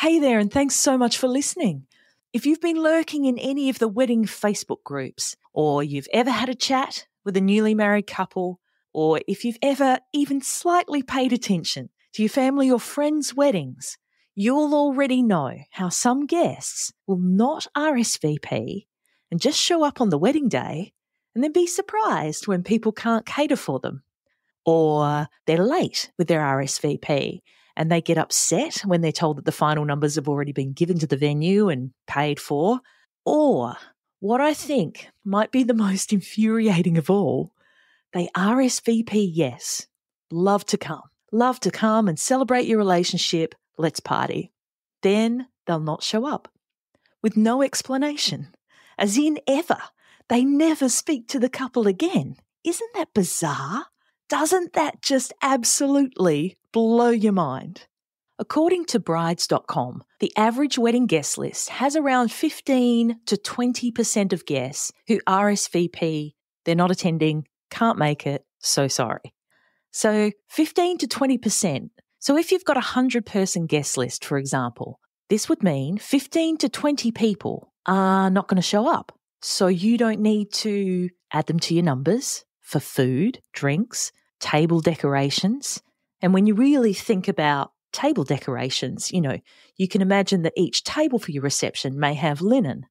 Hey there, and thanks so much for listening. If you've been lurking in any of the wedding Facebook groups, or you've ever had a chat with a newly married couple, or if you've ever even slightly paid attention to your family or friends' weddings, you'll already know how some guests will not RSVP and just show up on the wedding day and then be surprised when people can't cater for them. Or they're late with their RSVP and they get upset when they're told that the final numbers have already been given to the venue and paid for. Or, what I think might be the most infuriating of all, they RSVP yes, love to come and celebrate your relationship, let's party. Then they'll not show up with no explanation, as in ever. They never speak to the couple again. Isn't that bizarre? Doesn't that just absolutely blow your mind? According to brides.com, the average wedding guest list has around 15 to 20% of guests who RSVP, they're not attending, can't make it, so sorry. So 15 to 20%. So if you've got a 100-person guest list, for example, this would mean 15 to 20 people are not going to show up. So you don't need to add them to your numbers for food, drinks, table decorations. And when you really think about table decorations, you can imagine that each table for your reception may have linen.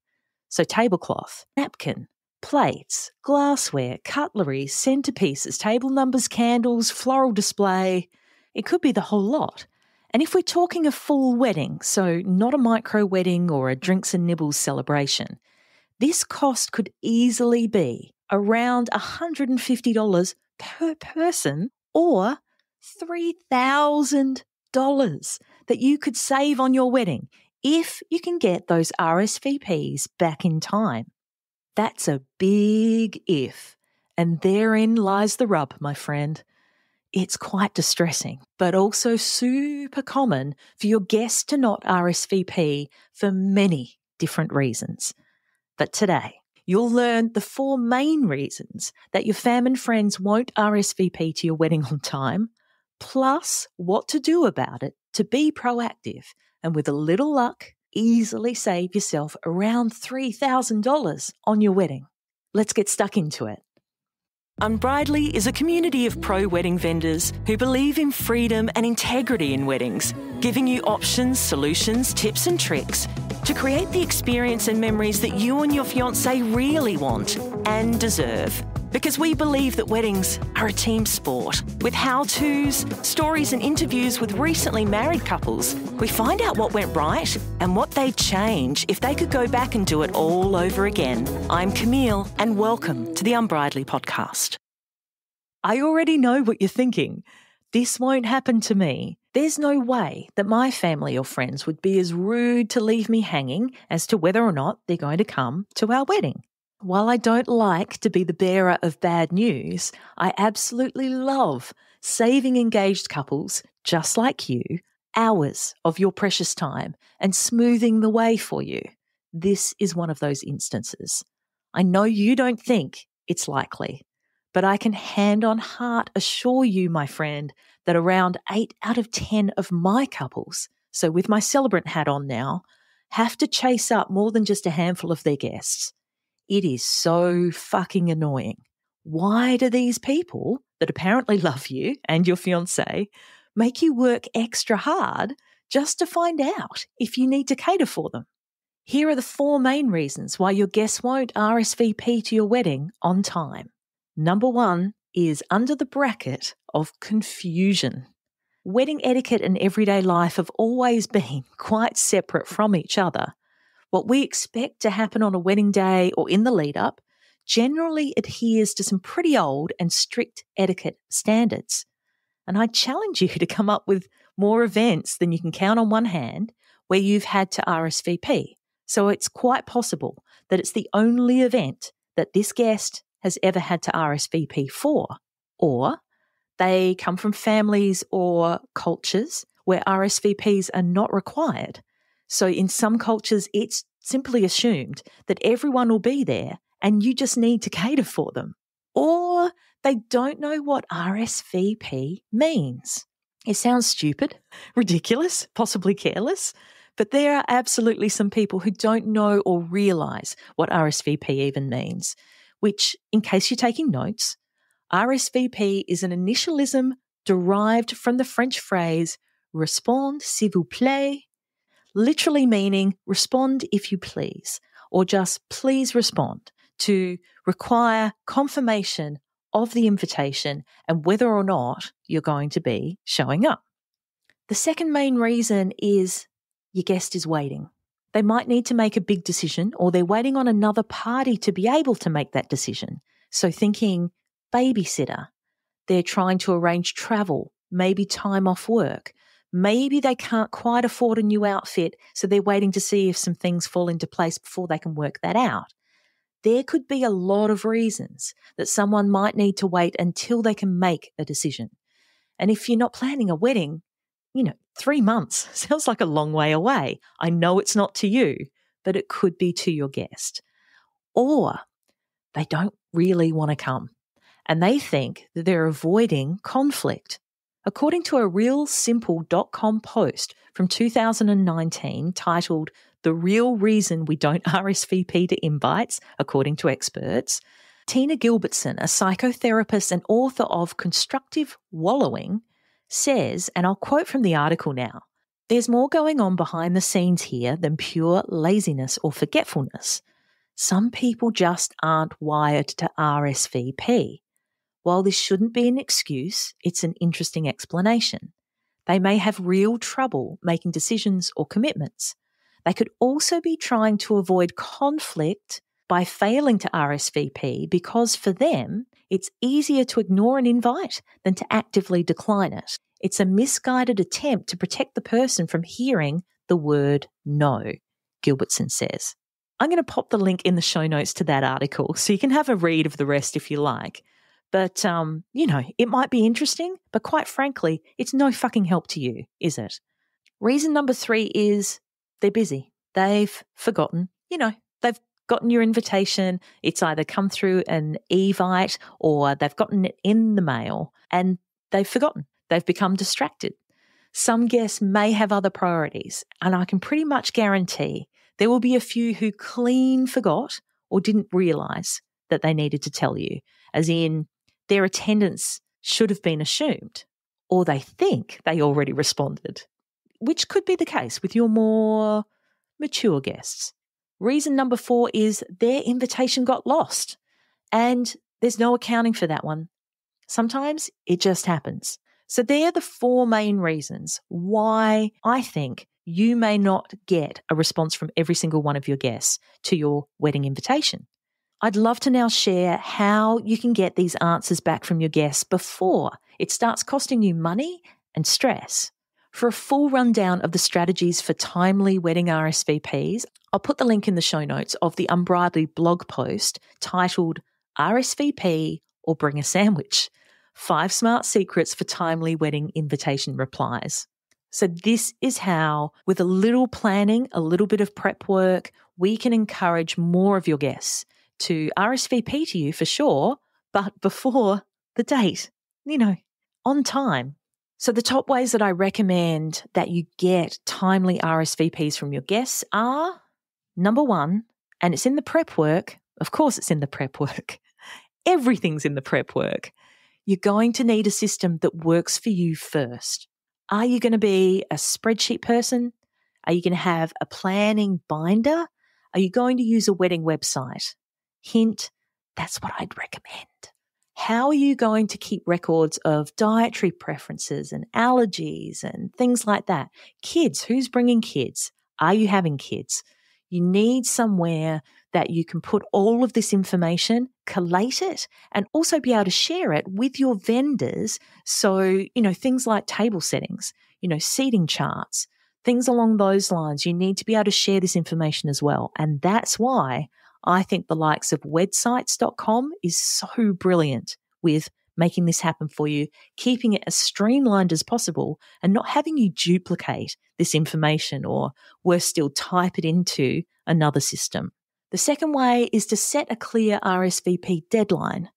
So tablecloth, napkin, plates, glassware, cutlery, centrepieces, table numbers, candles, floral display. It could be the whole lot. And if we're talking a full wedding, so not a micro wedding or a drinks and nibbles celebration, this cost could easily be around $150 per person or $3,000 that you could save on your wedding if you can get those RSVPs back in time. That's a big if, and therein lies the rub, my friend. It's quite distressing, but also super common for your guests to not RSVP for many different reasons. But today, you'll learn the 4 main reasons that your fam and friends won't RSVP to your wedding on time, plus what to do about it to be proactive and with a little luck, easily save yourself around $3,000 on your wedding. Let's get stuck into it. Unbridely is a community of pro-wedding vendors who believe in freedom and integrity in weddings, giving you options, solutions, tips and tricks to create the experience and memories that you and your fiancé really want and deserve. Because we believe that weddings are a team sport. With how-tos, stories and interviews with recently married couples, we find out what went right and what they'd change if they could go back and do it all over again. I'm Camille, and welcome to the Unbridely podcast. I already know what you're thinking. This won't happen to me. There's no way that my family or friends would be as rude to leave me hanging as to whether or not they're going to come to our wedding. While I don't like to be the bearer of bad news, I absolutely love saving engaged couples, just like you, hours of your precious time and smoothing the way for you. This is one of those instances. I know you don't think it's likely, but I can hand on heart assure you, my friend, that around 8 out of 10 of my couples, so with my celebrant hat on now, have to chase up more than just a handful of their guests. It is so fucking annoying. Why do these people that apparently love you and your fiancé make you work extra hard just to find out if you need to cater for them? Here are the 4 main reasons why your guests won't RSVP to your wedding on time. Number 1 is under the bracket of confusion. Wedding etiquette and everyday life have always been quite separate from each other. What we expect to happen on a wedding day or in the lead up generally adheres to some pretty old and strict etiquette standards. And I challenge you to come up with more events than you can count on one hand where you've had to RSVP. So it's quite possible that it's the only event that this guest has ever had to RSVP for. Or they come from families or cultures where RSVPs are not required. So in some cultures, it's simply assumed that everyone will be there and you just need to cater for them. Or they don't know what RSVP means. It sounds stupid, ridiculous, possibly careless, But there are absolutely some people who don't know or realise what RSVP even means, which, in case you're taking notes, RSVP is an initialism derived from the French phrase "Répondez s'il vous plaît," literally meaning respond if you please, or just please respond, to require confirmation of the invitation and whether or not you're going to be showing up. The second main reason is your guest is waiting. They might need to make a big decision, or they're waiting on another party to be able to make that decision. So thinking babysitter, they're trying to arrange travel, maybe time off work. Maybe they can't quite afford a new outfit, so they're waiting to see if some things fall into place before they can work that out. There could be a lot of reasons that someone might need to wait until they can make a decision. And if you're not planning a wedding, 3 months sounds like a long way away. I know it's not to you, but it could be to your guest. Or they don't really want to come and they think that they're avoiding conflict. According to a realsimple.com post from 2019 titled "The Real Reason We Don't RSVP to Invites, According to Experts," Tina Gilbertson, a psychotherapist and author of Constructive Wallowing, says, and I'll quote from the article now, "There's more going on behind the scenes here than pure laziness or forgetfulness. Some people just aren't wired to RSVP. While this shouldn't be an excuse, it's an interesting explanation. They may have real trouble making decisions or commitments. They could also be trying to avoid conflict by failing to RSVP because for them, it's easier to ignore an invite than to actively decline it. It's a misguided attempt to protect the person from hearing the word no," Gilbertson says. I'm going to pop the link in the show notes to that article so you can have a read of the rest if you like. But, it might be interesting, but quite frankly, it's no fucking help to you, is it? Reason number 3 is they're busy. They've forgotten, they've gotten your invitation. It's either come through an evite or they've gotten it in the mail and they've forgotten. They've become distracted. Some guests may have other priorities, and I can pretty much guarantee there will be a few who clean forgot or didn't realise that they needed to tell you, as in their attendance should have been assumed, or they think they already responded, which could be the case with your more mature guests. Reason number 4 is their invitation got lost, and there's no accounting for that one. Sometimes it just happens. So they're the 4 main reasons why I think you may not get a response from every single one of your guests to your wedding invitation. I'd love to now share how you can get these answers back from your guests before it starts costing you money and stress. For a full rundown of the strategies for timely wedding RSVPs, I'll put the link in the show notes of the Unbridled blog post titled "RSVP or Bring a Sandwich: 5 Smart Secrets for Timely Wedding Invitation Replies." So this is how, with a little planning, a little bit of prep work, we can encourage more of your guests to RSVP to you for sure, but before the date, on time. So the top ways that I recommend that you get timely RSVPs from your guests are, number 1, and it's in the prep work. Of course it's in the prep work. Everything's in the prep work. You're going to need a system that works for you first. Are you going to be a spreadsheet person? Are you going to have a planning binder? Are you going to use a wedding website? Hint, that's what I'd recommend. How are you going to keep records of dietary preferences and allergies and things like that? Kids, who's bringing kids? Are you having kids? You need somewhere that you can put all of this information, collate it, and also be able to share it with your vendors. So, things like table settings, seating charts, things along those lines. You need to be able to share this information as well. And that's why I think the likes of websites.com is so brilliant with making this happen for you, keeping it as streamlined as possible and not having you duplicate this information or, worse still, type it into another system. The second way is to set a clear RSVP deadline.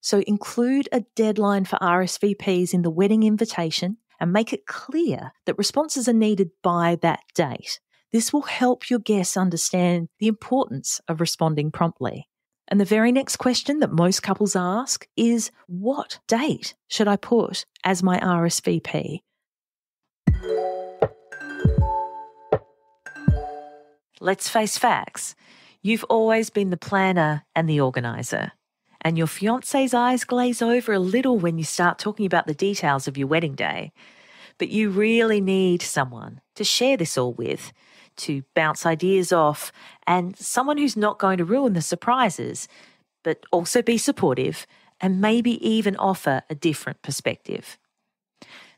So include a deadline for RSVPs in the wedding invitation and make it clear that responses are needed by that date. This will help your guests understand the importance of responding promptly. And the very next question that most couples ask is, what date should I put as my RSVP? Let's face facts. You've always been the planner and the organizer. And your fiancé's eyes glaze over a little when you start talking about the details of your wedding day. But you really need someone to share this all with, to bounce ideas off, and someone who's not going to ruin the surprises, but also be supportive and maybe even offer a different perspective.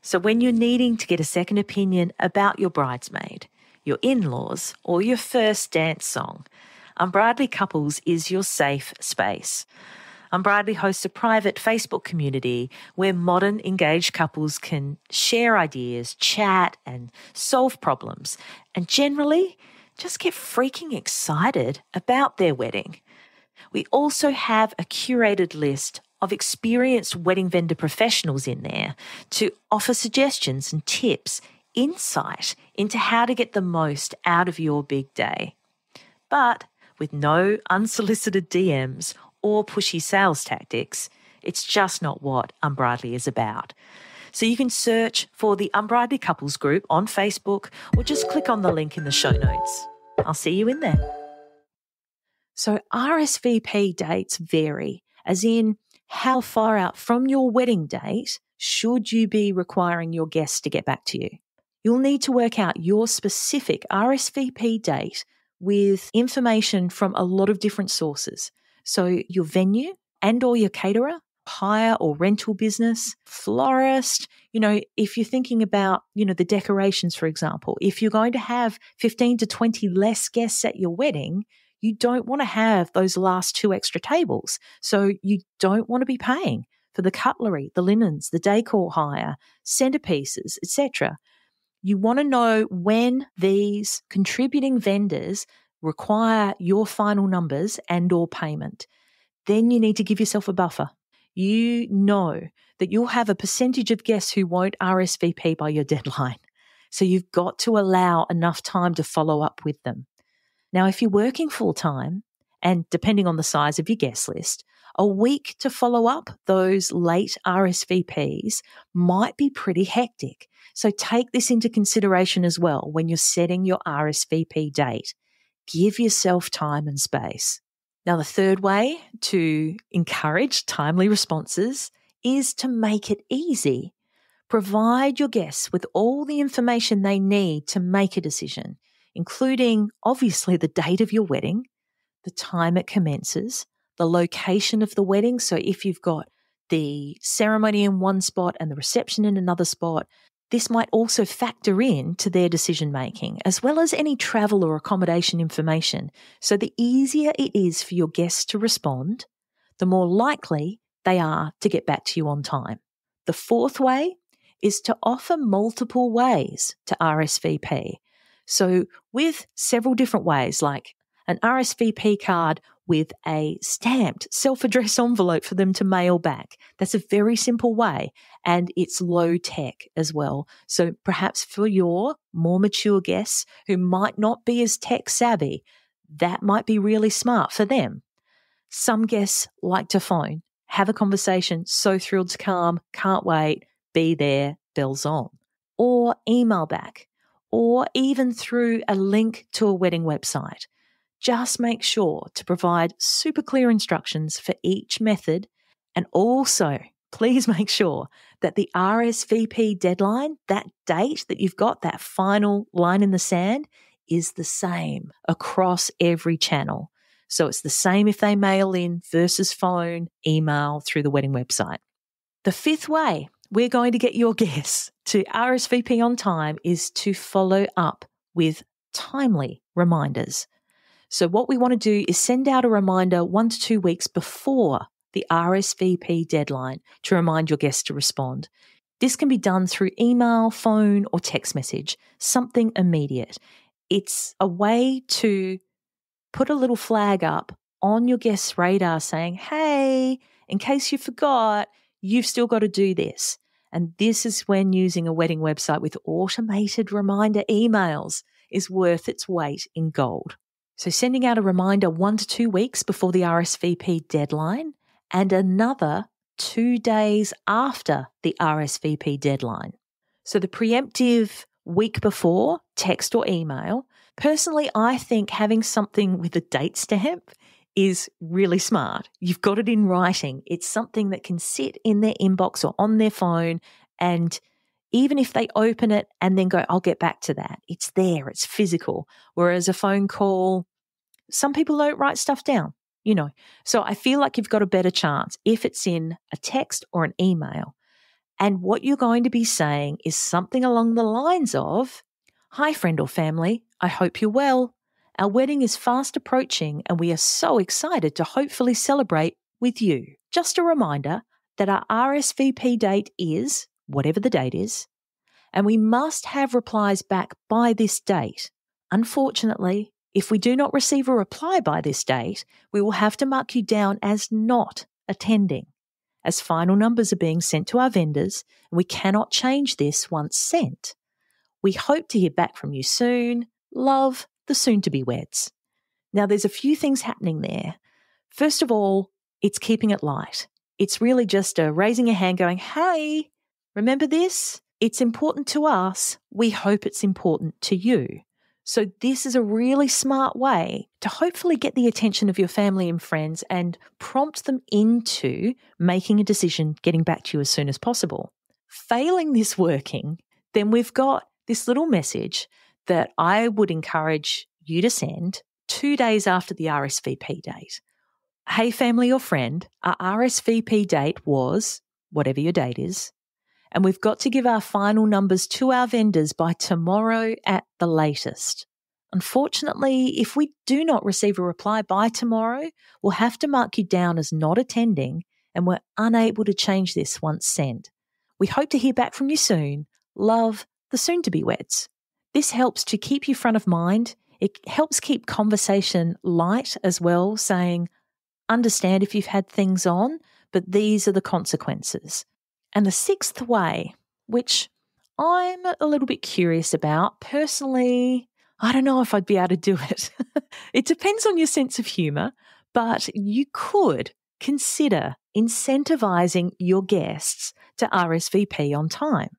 So when you're needing to get a second opinion about your bridesmaid, your in-laws, or your first dance song, Unbridely Couples is your safe space. Unbridely hosts a private Facebook community where modern engaged couples can share ideas, chat, and solve problems, and generally just get freaking excited about their wedding. We also have a curated list of experienced wedding vendor professionals in there to offer suggestions and tips, insight into how to get the most out of your big day. But with no unsolicited DMs or pushy sales tactics, it's just not what Unbridely is about. So you can search for the Unbridely Couples group on Facebook or just click on the link in the show notes. I'll see you in there. So RSVP dates vary, as in how far out from your wedding date should you be requiring your guests to get back to you. You'll need to work out your specific RSVP date with information from a lot of different sources. So your venue and or your caterer, hire or rental business, florist, if you're thinking about, the decorations, for example, if you're going to have 15 to 20 less guests at your wedding, you don't want to have those last 2 extra tables. So you don't want to be paying for the cutlery, the linens, the decor hire, centrepieces, etc. You want to know when these contributing vendors require your final numbers and or payment. Then you need to give yourself a buffer. You know that you'll have a percentage of guests who won't RSVP by your deadline. So you've got to allow enough time to follow up with them. Now, if you're working full-time, and depending on the size of your guest list, a week to follow up those late RSVPs might be pretty hectic. So take this into consideration as well when you're setting your RSVP date. Give yourself time and space. Now, the third way to encourage timely responses is to make it easy. Provide your guests with all the information they need to make a decision, including, obviously, the date of your wedding, the time it commences, the location of the wedding. So if you've got the ceremony in one spot and the reception in another spot, this might also factor in to their decision-making, as well as any travel or accommodation information. So the easier it is for your guests to respond, the more likely they are to get back to you on time. The fourth way is to offer multiple ways to RSVP. So with several different ways, like an RSVP card with a stamped self-addressed envelope for them to mail back. That's a very simple way, and it's low tech as well. So perhaps for your more mature guests who might not be as tech savvy, that might be really smart for them. Some guests like to phone, have a conversation, so thrilled to come, can't wait, be there, bells on. Or email back, or even through a link to a wedding website. Just make sure to provide super clear instructions for each method, and also please make sure that the RSVP deadline, that date that you've got, that final line in the sand, is the same across every channel. So it's the same if they mail in versus phone, email, through the wedding website. The fifth way we're going to get your guests to RSVP on time is to follow up with timely reminders. So what we want to do is send out a reminder 1 to 2 weeks before the RSVP deadline to remind your guests to respond. This can be done through email, phone, or text message, something immediate. It's a way to put a little flag up on your guest's radar saying, hey, in case you forgot, you've still got to do this. And this is when using a wedding website with automated reminder emails is worth its weight in gold. So sending out a reminder 1 to 2 weeks before the RSVP deadline and another 2 days after the RSVP deadline. So the preemptive week before, text or email. Personally, I think having something with a date stamp is really smart. You've got it in writing. It's something that can sit in their inbox or on their phone, and even if they open it and then go, I'll get back to that, it's there, it's physical. Whereas a phone call, some people don't write stuff down, So I feel like you've got a better chance if it's in a text or an email. And what you're going to be saying is something along the lines of, hi, friend or family, I hope you're well. Our wedding is fast approaching and we are so excited to hopefully celebrate with you. Just a reminder that our RSVP date is whatever the date is, and we must have replies back by this date. Unfortunately, if we do not receive a reply by this date, we will have to mark you down as not attending, as final numbers are being sent to our vendors, and we cannot change this once sent. We hope to hear back from you soon. Love, the soon-to-be-weds. Now, there's a few things happening there. First of all, it's keeping it light. It's really just raising a hand going, hey, remember this? It's important to us. We hope it's important to you. So this is a really smart way to hopefully get the attention of your family and friends and prompt them into making a decision, getting back to you as soon as possible. Failing this working, then we've got this little message that I would encourage you to send 2 days after the RSVP date. Hey, family or friend, our RSVP date was whatever your date is, and we've got to give our final numbers to our vendors by tomorrow at the latest. Unfortunately, if we do not receive a reply by tomorrow, we'll have to mark you down as not attending, and we're unable to change this once sent. We hope to hear back from you soon. Love, the soon-to-be-weds. This helps to keep you front of mind. It helps keep conversation light as well, saying, understand if you've had things on, but these are the consequences. And the sixth way, which I'm a little bit curious about, personally, I don't know if I'd be able to do it. It depends on your sense of humour, but you could consider incentivizing your guests to RSVP on time.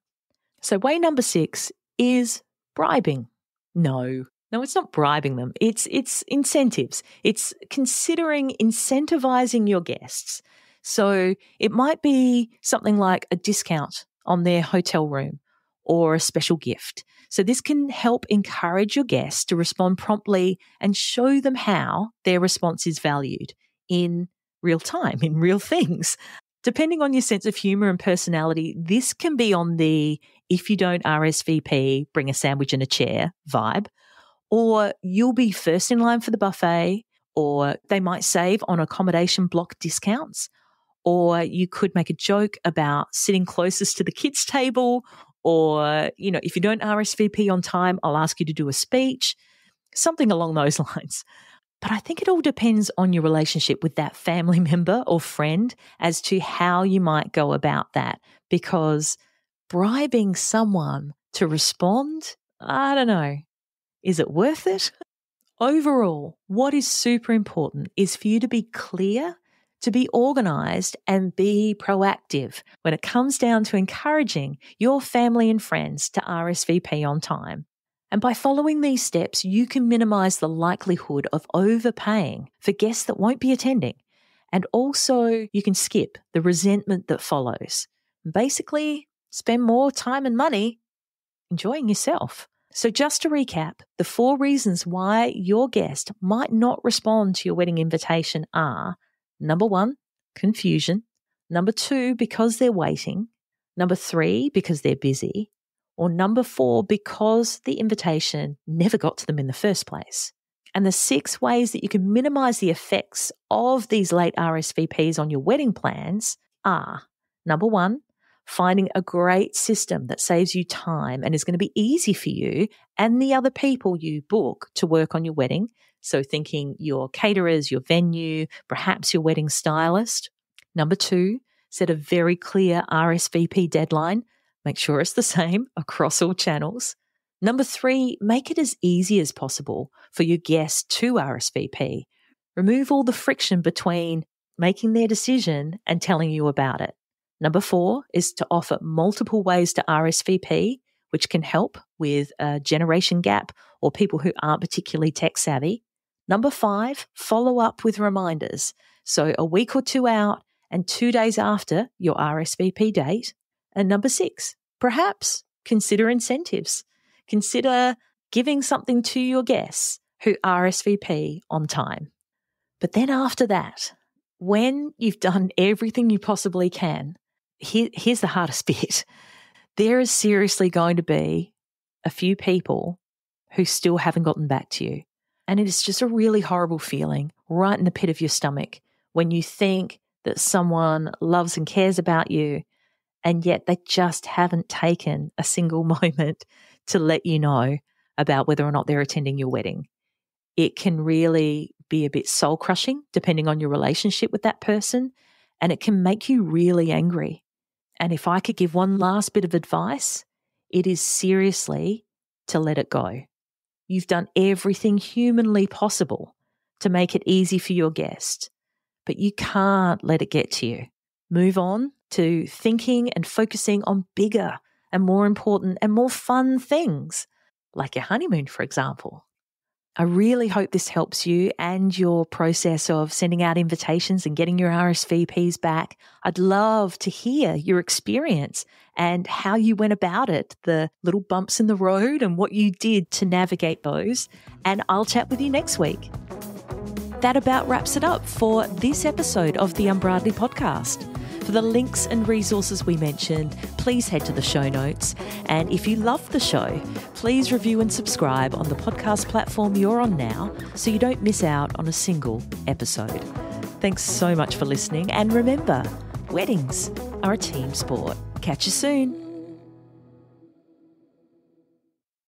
So way number 6 is bribing. No, it's not bribing them. It's incentives. It's considering incentivizing your guests. So it might be something like a discount on their hotel room or a special gift. So this can help encourage your guests to respond promptly and show them how their response is valued in real time, in real things. Depending on your sense of humour and personality, this can be on the if you don't RSVP, bring a sandwich and a chair vibe, or you'll be first in line for the buffet, or they might save on accommodation block discounts, or you could make a joke about sitting closest to the kids' table, or, if you don't RSVP on time, I'll ask you to do a speech, something along those lines. But I think it all depends on your relationship with that family member or friend as to how you might go about that, because bribing someone to respond, I don't know, is it worth it? Overall, what is super important is for you to be clear, to be organised and be proactive when it comes down to encouraging your family and friends to RSVP on time. And by following these steps, you can minimise the likelihood of overpaying for guests that won't be attending. And also you can skip the resentment that follows. Basically, spend more time and money enjoying yourself. So just to recap, the 4 reasons why your guest might not respond to your wedding invitation are: number 1, confusion; number 2, because they're waiting; number 3, because they're busy; or number 4, because the invitation never got to them in the first place. And the 6 ways that you can minimize the effects of these late RSVPs on your wedding plans are: number 1, finding a great system that saves you time and is going to be easy for you and the other people you book to work on your wedding. So thinking your caterers, your venue, perhaps your wedding stylist. Number 2, set a very clear RSVP deadline. Make sure it's the same across all channels. Number 3, make it as easy as possible for your guests to RSVP. Remove all the friction between making their decision and telling you about it. Number 4 is to offer multiple ways to RSVP, which can help with a generation gap or people who aren't particularly tech savvy. Number 5, follow up with reminders. So a week or 2 out and 2 days after your RSVP date. And number 6, perhaps consider incentives. Consider giving something to your guests who RSVP on time. But then after that, when you've done everything you possibly can, here's the hardest bit. There is seriously going to be a few people who still haven't gotten back to you. And it is just a really horrible feeling right in the pit of your stomach when you think that someone loves and cares about you, and yet they just haven't taken a single moment to let you know about whether or not they're attending your wedding. It can really be a bit soul-crushing depending on your relationship with that person, and it can make you really angry. And if I could give one last bit of advice, it is seriously to let it go. You've done everything humanly possible to make it easy for your guest, but you can't let it get to you. Move on to thinking and focusing on bigger and more important and more fun things, like your honeymoon, for example. I really hope this helps you and your process of sending out invitations and getting your RSVPs back. I'd love to hear your experience and how you went about it, the little bumps in the road and what you did to navigate those. And I'll chat with you next week. That about wraps it up for this episode of the Unbridely Podcast. For the links and resources we mentioned, please head to the show notes. And if you love the show, please review and subscribe on the podcast platform you're on now so you don't miss out on a single episode. Thanks so much for listening. And remember, weddings are a team sport. Catch you soon.